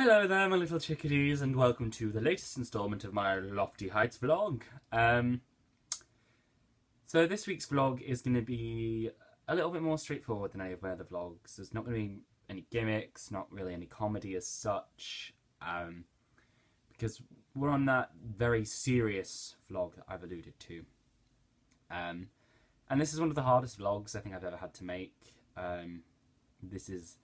Hello there, my little chickadees, and welcome to the latest instalment of my Lofty Heights vlog. So this week's vlog is going to be a little bit more straightforward than any of my other vlogs. There's not going to be any gimmicks, not really any comedy as such, because we're on that very serious vlog that I've alluded to. And this is one of the hardest vlogs I think I've ever had to make. This is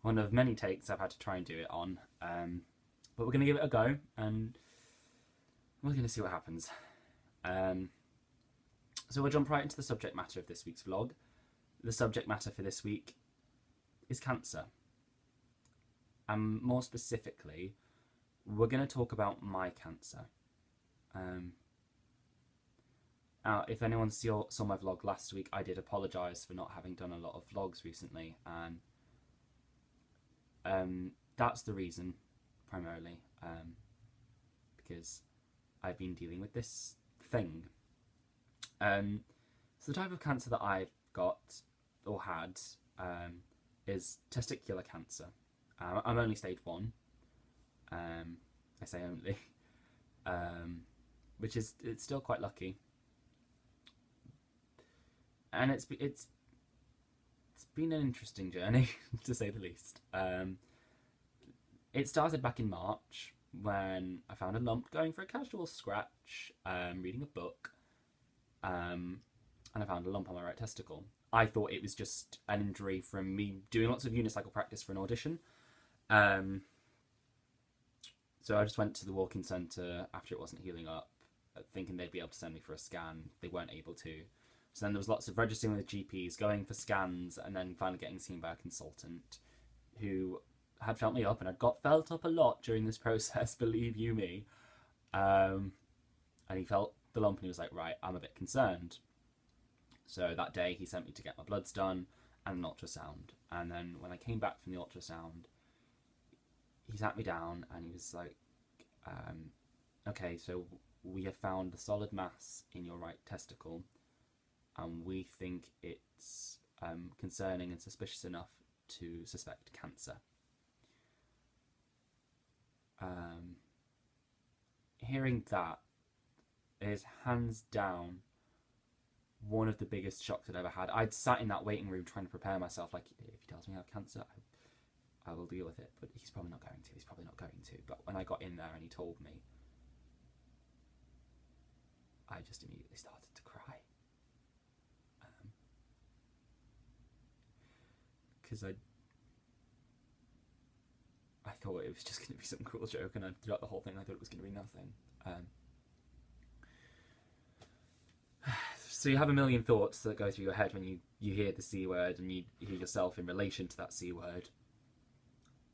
one of many takes I've had to try and do it on, but we're going to give it a go and we're going to see what happens. So we'll jump right into the subject matter of this week's vlog. The subject matter for this week is cancer. And more specifically, we're going to talk about my cancer. Now, if anyone saw my vlog last week, I did apologise for not having done a lot of vlogs recently, and that's the reason, primarily, because I've been dealing with this thing. So the type of cancer that I've got, or had, is testicular cancer. I'm only stage 1, I say only, which is, it's still quite lucky. And it's been an interesting journey, to say the least. It started back in March when I found a lump going for a casual scratch, reading a book, and I found a lump on my right testicle. I thought it was just an injury from me doing lots of unicycle practice for an audition. So I just went to the walk-in centre after it wasn't healing up, thinking they'd be able to send me for a scan. They weren't able to. So then there was lots of registering with GPs, going for scans, and then finally getting seen by a consultant who had felt me up, and I'd got felt up a lot during this process, believe you me. And he felt the lump and he was like, right, I'm a bit concerned. So that day he sent me to get my bloods done and an ultrasound. And then when I came back from the ultrasound, he sat me down and he was like, okay, so we have found a solid mass in your right testicle, and we think it's concerning and suspicious enough to suspect cancer. Hearing that is hands down one of the biggest shocks I'd ever had. I'd sat in that waiting room trying to prepare myself, like, if he tells me I have cancer, I will deal with it, but he's probably not going to, But when I got in there and he told me, I just immediately started to cry. Because I thought it was just going to be some cruel joke, and throughout the whole thing I thought it was going to be nothing. So you have a million thoughts that go through your head when you hear the C word and you hear yourself in relation to that C word.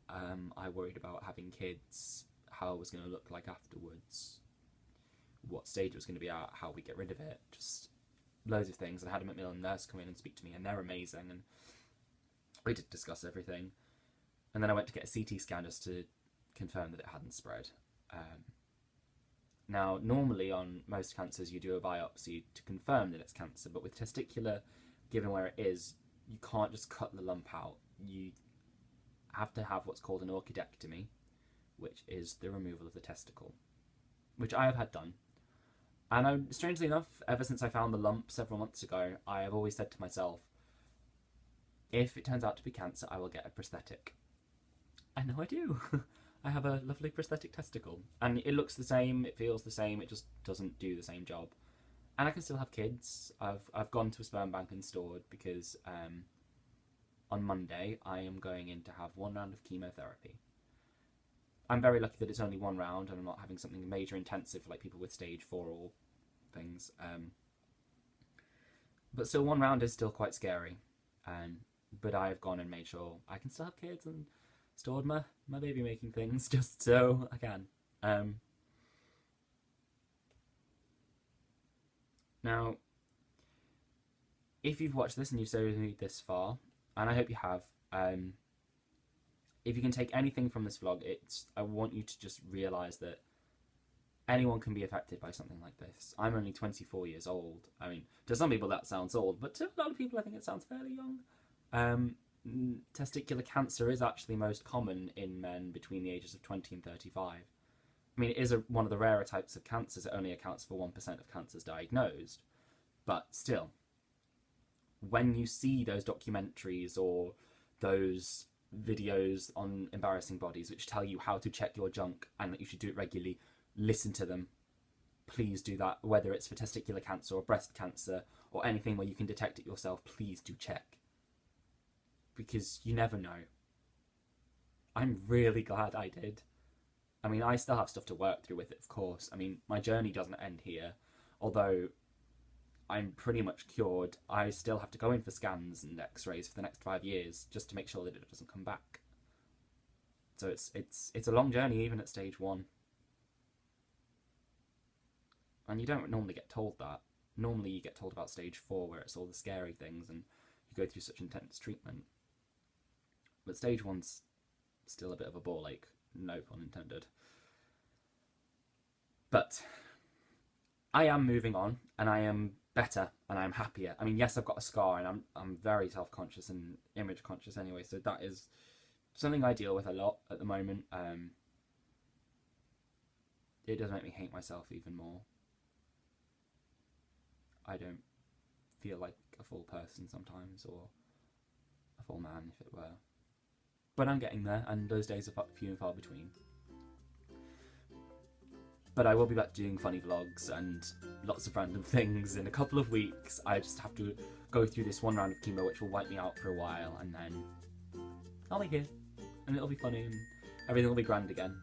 I worried about having kids, how it was going to look like afterwards, what stage it was going to be at, how we get rid of it, just loads of things. And I had a Macmillan nurse come in and speak to me, and they're amazing, and we did discuss everything. And then I went to get a CT scan just to confirm that it hadn't spread. Now, normally on most cancers you do a biopsy to confirm that it's cancer, but with testicular, given where it is, you can't just cut the lump out. You have to have what's called an orchidectomy, which is the removal of the testicle, which I have had done. And strangely enough, ever since I found the lump several months ago, I have always said to myself, if it turns out to be cancer, I will get a prosthetic. And now I do. I have a lovely prosthetic testicle. And it looks the same, it feels the same, it just doesn't do the same job. And I can still have kids. I've gone to a sperm bank and stored because on Monday I am going in to have 1 round of chemotherapy. I'm very lucky that it's only 1 round and I'm not having something major intensive like people with stage 4 or things. But still, 1 round is still quite scary. But I have gone and made sure I can still have kids and stored my baby making things just so I can. Now, if you've watched this and you've stayed with me this far, and I hope you have, if you can take anything from this vlog, I want you to just realise that anyone can be affected by something like this. I'm only 24 years old. I mean, to some people that sounds old, but to a lot of people I think it sounds fairly young. testicular cancer is actually most common in men between the ages of 20 and 35. I mean, it is one of the rarer types of cancers. It only accounts for 1% of cancers diagnosed. But still, when you see those documentaries or those videos on embarrassing bodies which tell you how to check your junk and that you should do it regularly, listen to them. Please do that, whether it's for testicular cancer or breast cancer or anything where you can detect it yourself. Please do check, because you never know. I'm really glad I did. I mean, I still have stuff to work through with it, of course. I mean, my journey doesn't end here, although I'm pretty much cured. I still have to go in for scans and x-rays for the next 5 years just to make sure that it doesn't come back. So it's a long journey even at stage 1. And you don't normally get told that. Normally you get told about stage 4, where it's all the scary things and you go through such intense treatment. But stage 1's still a bit of a ball ache, no pun intended. But I am moving on, and I am better, and I'm happier. I mean, yes, I've got a scar, and I'm very self-conscious and image conscious anyway, so that is something I deal with a lot at the moment. It does make me hate myself even more. I don't feel like a full person sometimes, or a full man, if it were. But I'm getting there, and those days are few and far between. But I will be back doing funny vlogs and lots of random things in a couple of weeks. I just have to go through this one round of chemo, which will wipe me out for a while, and then I'll be here, and it'll be funny, and everything will be grand again.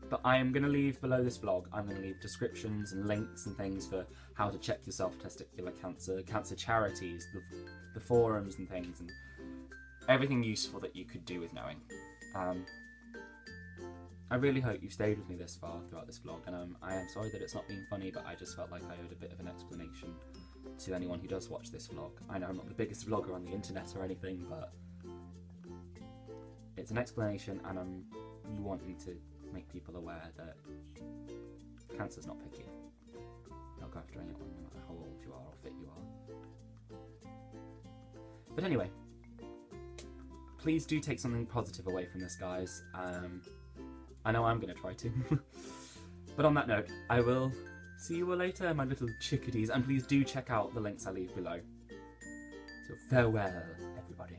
But I am going to leave below this vlog, I'm going to leave descriptions and links and things for how to check yourself for testicular cancer, cancer charities, the forums and things, and everything useful that you could do with knowing. I really hope you've stayed with me this far throughout this vlog, and I am sorry that it's not been funny, but I just felt like I owed a bit of an explanation to anyone who does watch this vlog. I know I'm not the biggest vlogger on the internet or anything, but it's an explanation, and I'm wanting to make people aware that cancer's not picky. It'll go after anyone, no matter how old you are or fit you are. But anyway, please do take something positive away from this, guys. I know I'm going to try to. But on that note, I will see you all later, my little chickadees, and please do check out the links I leave below. So farewell, everybody.